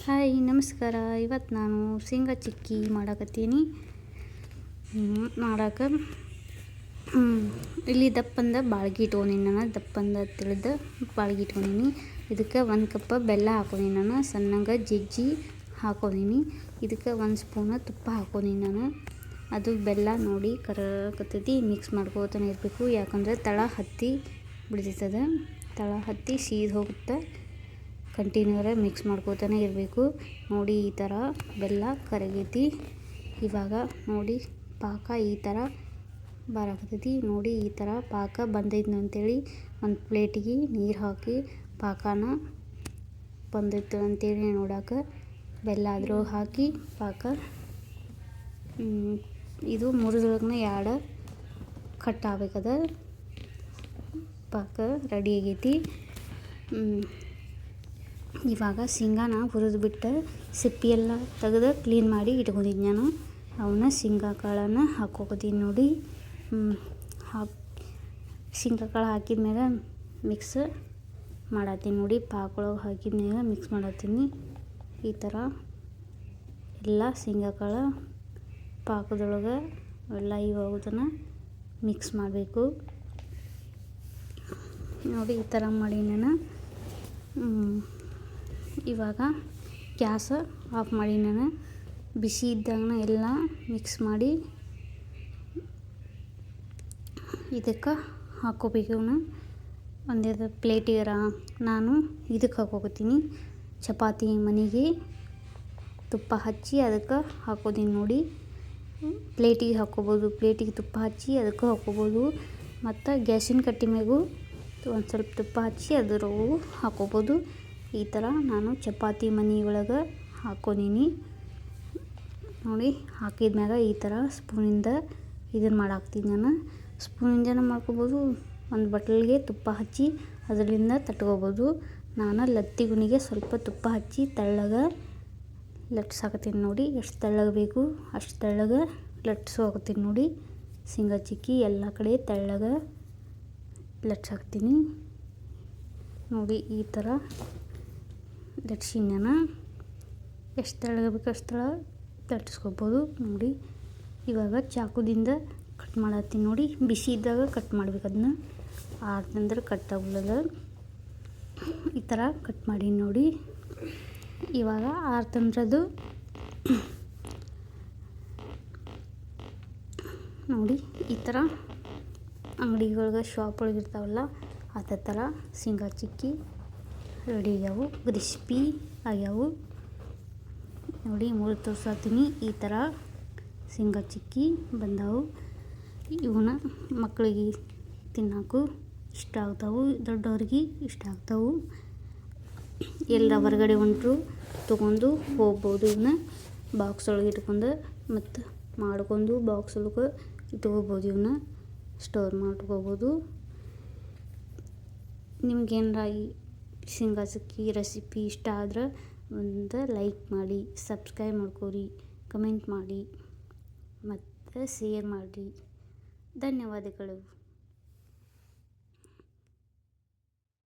Hi ನಮಸ್ಕಾರ. ಇವತ್ತು ನಾನು ಶೇಂಗಾ ಚಿಕ್ಕಿ ಮಾಡಾಕತ್ತೀನಿ. ಮಾಡಾಕ ಇಲ್ಲಿ ದಪ್ಪಂದ ಬಾಳ್ಗಿ ಇಟ್ಕೊಂಡೀನಿ. ನಾನು ದಪ್ಪಂದ ತಿಳಿದ ಬಾಳ್ಗಿ ಇಟ್ಕೊಂಡೀನಿ. ಇದಕ್ಕೆ 1 ಕಪ್ ಬೆಲ್ಲ ಹಾಕೊಂಡೀನಿ. ನಾನು ಸಣ್ಣಗೆ ಜಜ್ಜಿ ಹಾಕೊಂಡೀನಿ. ಇದಕ್ಕೆ 1 ಸ್ಪೂನ್ ತುಪ್ಪ ಹಾಕೊಂಡೀನಿ. ನಾನು ಅದು ಬೆಲ್ಲ ನೋಡಿ ಕರಕತ್ತೈತಿ. ಮಿಕ್ಸ್ ಮಾಡ್ಕೋತಾನೆ ಇರಬೇಕು, ಯಾಕಂದರೆ ತಳ ಹತ್ತಿ ಬಿಡ್ತೈತದ. ತಳ ಹತ್ತಿ ಸೀದ್ ಹೋಗುತ್ತೆ. ಕಂಟಿನ್ಯೂರ ಮಿಕ್ಸ್ ಮಾಡ್ಕೋತಾನೆ ಇರಬೇಕು. ನೋಡಿ ಈ ಥರ ಬೆಲ್ಲ ಕರಗೈತಿ. ಇವಾಗ ನೋಡಿ ಪಾಕ ಈ ಥರ ಬರಾಕತ್ತೈತಿ. ನೋಡಿ ಈ ಥರ ಪಾಕ ಬಂದೈತಿ ಅಂತೇಳಿ ಒಂದು ಪ್ಲೇಟಿಗೆ ನೀರು ಹಾಕಿ ಪಾಕನ ಬಂದೈತೆ ಅಂತೇಳಿ ನೋಡೋಕೆ ಬೆಲ್ಲ ಆದರೂ ಹಾಕಿ ಪಾಕ ಇದು ಮುರಿದೊಳಗನೆ 2 ಕಟ್ ಆಗ್ಬೇಕದ. ಪಾಕ ರೆಡಿ ಆಗೈತಿ. ಇವಾಗ ಶೇಂಗಾನ ಹುರಿದ್ಬಿಟ್ಟು ಸಿಪ್ಪಿ ಎಲ್ಲ ತೆಗೆದು ಕ್ಲೀನ್ ಮಾಡಿ ಇಟ್ಕೊಂಡಿದ್ದೀನಿ. ನಾನು ಅವನ್ನ ಶೇಂಗಾ ಕಾಳನ್ನು ಹಾಕ್ಕೋತೀನಿ. ನೋಡಿ ಶೇಂಗಾ ಕಾಳು ಹಾಕಿದ್ಮ್ಯಾಗ ಮಿಕ್ಸ್ ಮಾಡತ್ತೀನಿ. ನೋಡಿ ಪಾಕೊಳಗೆ ಹಾಕಿದ್ಮ್ಯಾಗ ಮಿಕ್ಸ್ ಮಾಡತ್ತೀನಿ. ಈ ಥರ ಎಲ್ಲ ಶೇಂಗಾ ಕಾಳು ಪಾಕದೊಳಗೆ ಎಲ್ಲ ಇವಾಗೋದನ್ನು ಮಿಕ್ಸ್ ಮಾಡಬೇಕು. ನೋಡಿ ಈ ಥರ ಮಾಡಿ ನಾನು ಇವಾಗ ಗ್ಯಾಸ್ ಆಫ್ ಮಾಡಿ ನಾನು ಬಿಸಿ ಇದ್ದಾಗ ಎಲ್ಲ ಮಿಕ್ಸ್ ಮಾಡಿ ಇದಕ್ಕೆ ಹಾಕ್ಕೋಬೇಕು. ಒಂದೇ ಪ್ಲೇಟಿಗೆ ನಾನು ಇದಕ್ಕೆ ಹಾಕ್ಕೋತೀನಿ. ಚಪಾತಿ ಮನೆಗೆ ತುಪ್ಪ ಹಚ್ಚಿ ಅದಕ್ಕೆ ಹಾಕೋತೀನಿ. ನೋಡಿ ಪ್ಲೇಟಿಗೆ ಹಾಕ್ಕೋಬೋದು, ಪ್ಲೇಟಿಗೆ ತುಪ್ಪ ಹಚ್ಚಿ ಅದಕ್ಕೆ ಹಾಕ್ಕೋಬೋದು. ಮತ್ತು ಗ್ಯಾಸಿನ ಕಟ್ಟಿ ಮ್ಯಾಗೂ ಒಂದು ಸ್ವಲ್ಪ ತುಪ್ಪ ಹಚ್ಚಿ ಅದ್ರಗೂ ಹಾಕ್ಕೋಬೋದು. ಈ ಥರ ನಾನು ಚಪಾತಿ ಮನೆ ಒಳಗೆ ಹಾಕ್ಕೊಂಡೀನಿ. ನೋಡಿ ಹಾಕಿದ್ಮ್ಯಾಗ ಈ ಥರ ಸ್ಪೂನಿಂದ ಇದನ್ನು ಮಾಡಾಕ್ತೀನಿ. ನಾನು ಸ್ಪೂನಿಂದನೂ ಮಾಡ್ಕೋಬೋದು, ಒಂದು ಬಟ್ಲಿಗೆ ತುಪ್ಪ ಹಚ್ಚಿ ಅದರಿಂದ ತಟ್ಕೋಬೋದು. ನಾನು ಲತ್ತಿ ಗುಣಿಗೆ ಸ್ವಲ್ಪ ತುಪ್ಪ ಹಚ್ಚಿ ತೆಳ್ಳಗೆ ಲಟ್ಸಾಕತ್ತೀನಿ. ನೋಡಿ ಎಷ್ಟು ತೆಳ್ಳಗೆ ಬೇಕು ಅಷ್ಟು ತೆಳ್ಳಗೆ ಲಟ್ಸೋಕತ್ತೀನಿ. ನೋಡಿ ಶೇಂಗಾ ಚಿಕ್ಕಿ ಎಲ್ಲ ಕಡೆ ತೆಳ್ಳಗೆ ಲಟ್ಸಾಕ್ತೀನಿ. ನೋಡಿ ಈ ಥರ ಲಟ್ಸಿ ನಾನು ಎಷ್ಟು ತೆಳ್ಳಗೆ ಬೇಕು ಅಷ್ಟು ತೆಳ್ಳಗೆ ಲಟ್ಸ್ಕೊಬೋದು. ನೋಡಿ ಇವಾಗ ಚಾಕುದಿಂದ ಕಟ್ ಮಾಡತ್ತೀನಿ. ನೋಡಿ ಬಿಸಿ ಇದ್ದಾಗ ಕಟ್ ಮಾಡ್ಬೇಕು, ಅದನ್ನ ಆರ್ದಂದ್ರೆ ಕಟ್ ಆಗೋಲ್ಲ. ಈ ಥರ ಕಟ್ ಮಾಡಿ ನೋಡಿ. ಇವಾಗ ಆರ್ತಂದ್ರದು ನೋಡಿ ಈ ಥರ ಅಂಗಡಿಗಳ್ಗೆ ಶಾಪ್ ಒಳಗೆ ಇರ್ತಾವಲ್ಲ ಅದೇ ಥರ ಶೇಂಗಾ ಚಿಕ್ಕಿ ರೆಡಿ ಆಗ್ಯಾವು, ಕ್ರಿಸ್ಪಿ ಆಗ್ಯಾವು. ನೋಡಿ ಮುರಿದು ತೋರ್ಸಾತೀನಿ. ಈ ಥರ ಶೇಂಗಾ ಚಿಕ್ಕಿ ಬಂದಾವು. ಇವನ್ನ ಮಕ್ಕಳಿಗೆ ತಿನ್ನೋಕ್ಕೂ ಇಷ್ಟ ಆಗ್ತಾವೆ, ದೊಡ್ಡವ್ರಿಗೆ ಇಷ್ಟ ಆಗ್ತಾವೆ. ಎಲ್ಲ ಹೊರಗಡೆ ಹೊಂಟರು ತೊಗೊಂಡು ಹೋಗ್ಬೋದು. ಇವನ್ನ ಬಾಕ್ಸ್ ಒಳಗೆ ಇಟ್ಕೊಂಡು ಮತ್ತು ಮಾಡ್ಕೊಂಡು ಬಾಕ್ಸ್ ಒಳಗೆ ಇಟ್ಕೋಬೋದು. ಇವನ್ನ ಸ್ಟೋರ್ ಮಾಡ್ಕೋಬೋದು. ನಿಮ್ಗೇನಾರ ಈ ಶೇಂಗಾ ಚಿಕ್ಕಿ ರೆಸಿಪಿ ಇಷ್ಟ ಆದ್ರೆ ಒಂದು ಲೈಕ್ ಮಾಡಿ, ಸಬ್ಸ್ಕ್ರೈಬ್ ಮಾಡ್ಕೊರಿ, ಕಮೆಂಟ್ ಮಾಡಿ ಮತ್ತು ಶೇರ್ ಮಾಡಿ. ಧನ್ಯವಾದಗಳು.